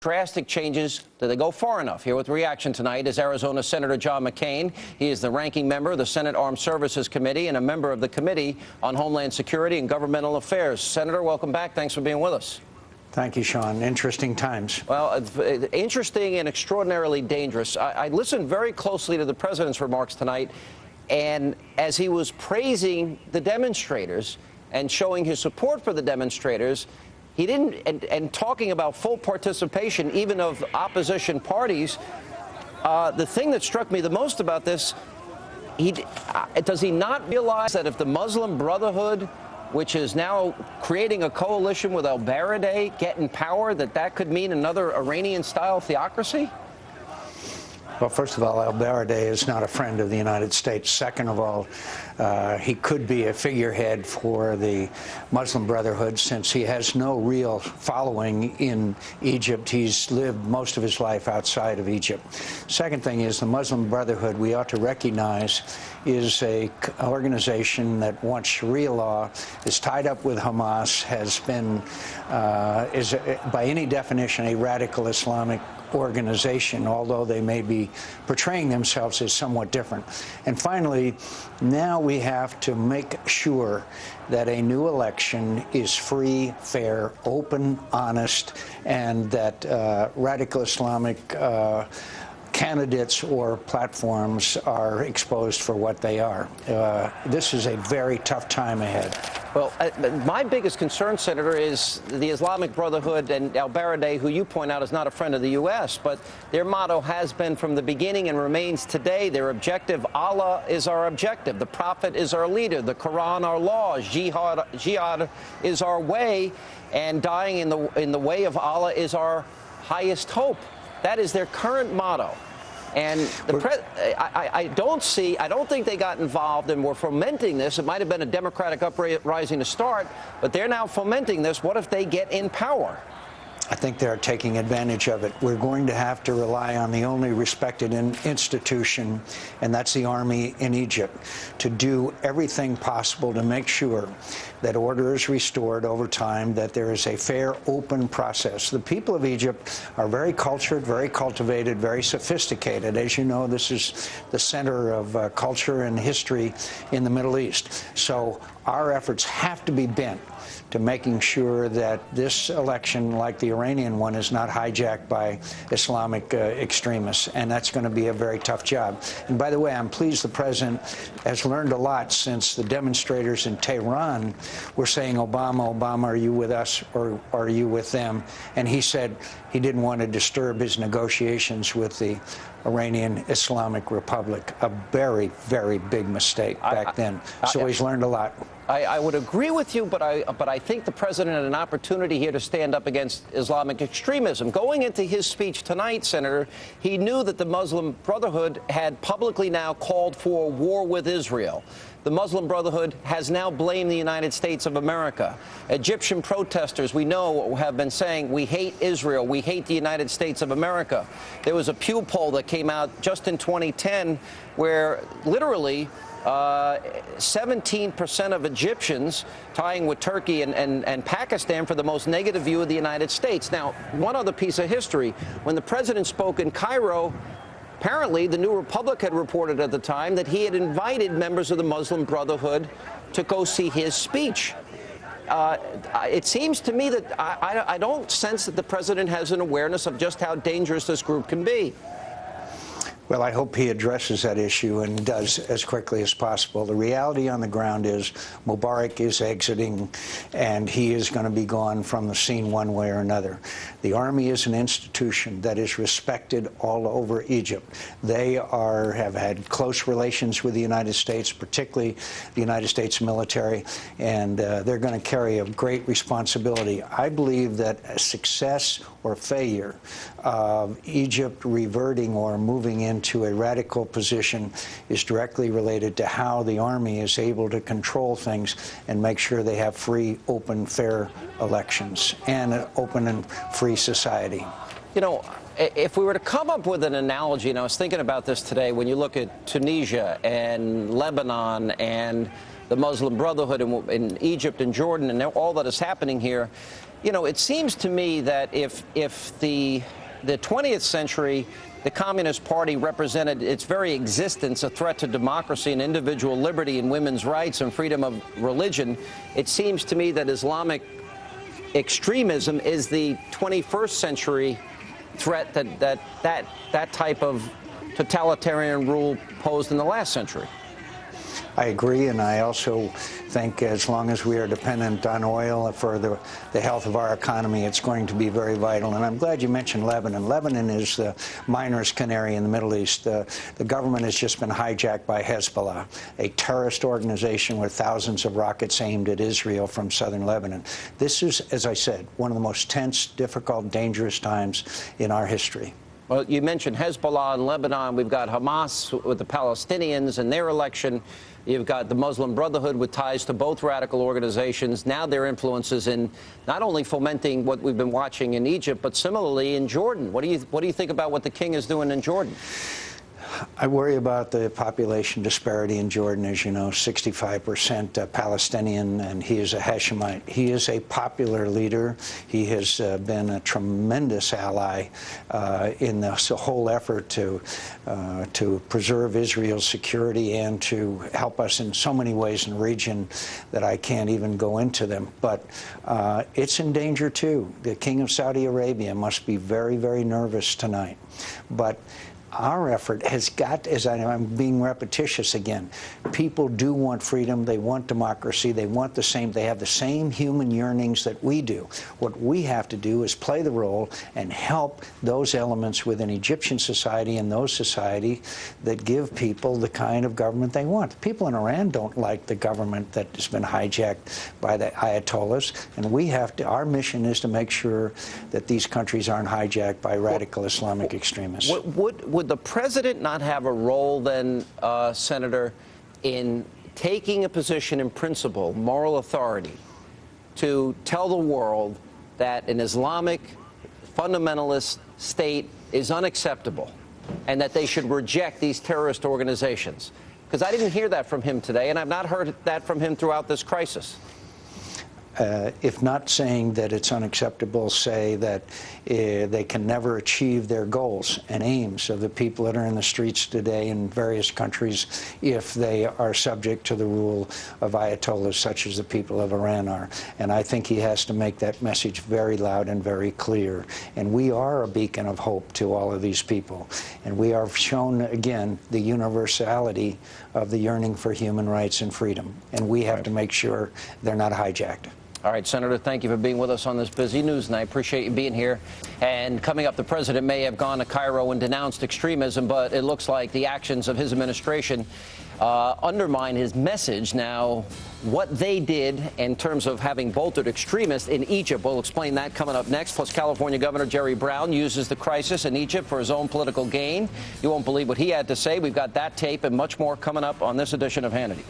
Drastic changes, do they go far enough? Here with reaction tonight is Arizona Senator John McCain. He is the ranking member of the Senate Armed Services Committee and a member of the Committee on Homeland Security and Governmental Affairs. Senator, welcome back. Thanks for being with us. Thank you, Sean. Interesting times. Well, interesting and extraordinarily dangerous. I listened very closely to the president's remarks tonight, and as he was praising the demonstrators and showing his support for the demonstrators, he didn't, and talking about full participation even of opposition parties, the thing that struck me the most about this, does he not realize that if the Muslim Brotherhood, which is now creating a coalition with al-Baradei, get in power, that could mean another Iranian-style theocracy? Well, first of all, al-Baradei is not a friend of the United States. Second of all, he could be a figurehead for the Muslim Brotherhood since he has no real following in Egypt. He's lived most of his life outside of Egypt. Second thing is the Muslim Brotherhood, we ought to recognize, is an organization that wants Sharia law, is tied up with Hamas, has been, is by any definition a radical Islamic organization, although they may be portraying themselves as somewhat different. And finally, now we have to make sure that a new election is free, fair, open, honest, and that radical Islamic candidates or platforms are exposed for what they are. This is a very tough time ahead. Well, my biggest concern, Senator, is the Islamic Brotherhood and al-Baradei, who you point out is not a friend of the U.S., but their motto has been from the beginning and remains today. Their objective, Allah is our objective. The Prophet is our leader. The Quran, our laws. Jihad is our way. And dying in the way of Allah is our highest hope. That is their current motto. And I don't think they got involved and were fomenting this. It might have been a Democratic uprising to start, but they're now fomenting this. What if they get in power? I think they're taking advantage of it. We're going to have to rely on the only respected institution, and that's the army in Egypt, to do everything possible to make sure that order is restored over time, that there is a fair, open process. The people of Egypt are very cultured, very cultivated, very sophisticated. As you know, this is the center of culture and history in the Middle East. So our efforts have to be bent to making sure that this election, like the Iranian one, is not hijacked by Islamic extremists, and that's going to be a very tough job. And by the way, I'm pleased the president has learned a lot since the demonstrators in Tehran were saying, Obama, Obama, are you with us or are you with them? And he said he didn't want to disturb his negotiations with the Iranian Islamic Republic. A very, very big mistake back then. So he's learned a lot. I would agree with you, but I think the president had an opportunity here to stand up against Islamic extremism. Going into his speech tonight, Senator, he knew that the Muslim Brotherhood had publicly now called for war with Israel. The Muslim Brotherhood has now blamed the United States of America. Egyptian protesters, we know, have been saying, we hate Israel, we hate the United States of America. There was a Pew poll that came out just in 2010 where literally 17% of Egyptians, tying with Turkey and Pakistan, for the most negative view of the United States. Now, one other piece of history. When the president spoke in Cairo, apparently the New Republic had reported at the time that he had invited members of the Muslim Brotherhood to go see his speech. It seems to me that I don't sense that the president has an awareness of just how dangerous this group can be. Well, I hope he addresses that issue and does as quickly as possible. The reality on the ground is Mubarak is exiting, and he is going to be gone from the scene one way or another. The army is an institution that is respected all over Egypt. They have had close relations with the United States, particularly the United States military, and they're going to carry a great responsibility. I believe that a success or failure of Egypt reverting or moving into a radical position is directly related to how the army is able to control things and make sure they have free, open, fair elections and an open and free society. You know, if we were to come up with an analogy, and I was thinking about this today, when you look at Tunisia and Lebanon and the Muslim Brotherhood in Egypt and Jordan and all that is happening here, You know, it seems to me that if the 20th century, the Communist Party represented its very existence a threat to democracy and individual liberty and women's rights and freedom of religion, it seems to me that Islamic extremism is the 21st century threat that type of totalitarian rule posed in the last century. I agree, and I also think as long as we are dependent on oil for the health of our economy, it's going to be very vital. And I'm glad you mentioned Lebanon. Lebanon is the miner's canary in the Middle East. The government has just been hijacked by Hezbollah, a terrorist organization with thousands of rockets aimed at Israel from southern Lebanon. This is, as I said, one of the most tense, difficult, dangerous times in our history. Well, you mentioned Hezbollah in Lebanon. We've got Hamas with the Palestinians and their election. You've got the Muslim Brotherhood with ties to both radical organizations. Now their influences in not only fomenting what we've been watching in Egypt, but similarly in Jordan. What do you think about what the king is doing in Jordan? I worry about the population disparity in Jordan. As you know, 65% Palestinian, and he is a Hashemite. He is a popular leader. He has been a tremendous ally in this whole effort to preserve Israel's security and to help us in so many ways in the region that I can't even go into them. But it's in danger, too. The King of Saudi Arabia must be very, very nervous tonight. But our effort has got, as I'm being repetitious again, people do want freedom, they want democracy, they want the same, they have the same human yearnings that we do. What we have to do is play the role and help those elements within Egyptian society and those society that give people the kind of government they want. People in Iran don't like the government that has been hijacked by the Ayatollahs, and we have to, our mission is to make sure that these countries aren't hijacked by radical Islamic extremists. Would the president not have a role then, Senator, in taking a position in principle, moral authority, to tell the world that an Islamic fundamentalist state is unacceptable and that they should reject these terrorist organizations? Because I didn't hear that from him today, and I've not heard that from him throughout this crisis. If not saying that it's unacceptable, say that they can never achieve their goals and aims of the people that are in the streets today in various countries if they are subject to the rule of Ayatollahs such as the people of Iran are. And I think he has to make that message very loud and very clear. And we are a beacon of hope to all of these people. And we are shown, again, the universality of the yearning for human rights and freedom. And we have to make sure they're not hijacked. All right, Senator, thank you for being with us on this busy news night. Appreciate you being here. And coming up, the president may have gone to Cairo and denounced extremism, but it looks like the actions of his administration undermine his message. Now, what they did in terms of having bolstered extremists in Egypt, we'll explain that coming up next. Plus, California Governor Jerry Brown uses the crisis in Egypt for his own political gain. You won't believe what he had to say. We've got that tape and much more coming up on this edition of Hannity.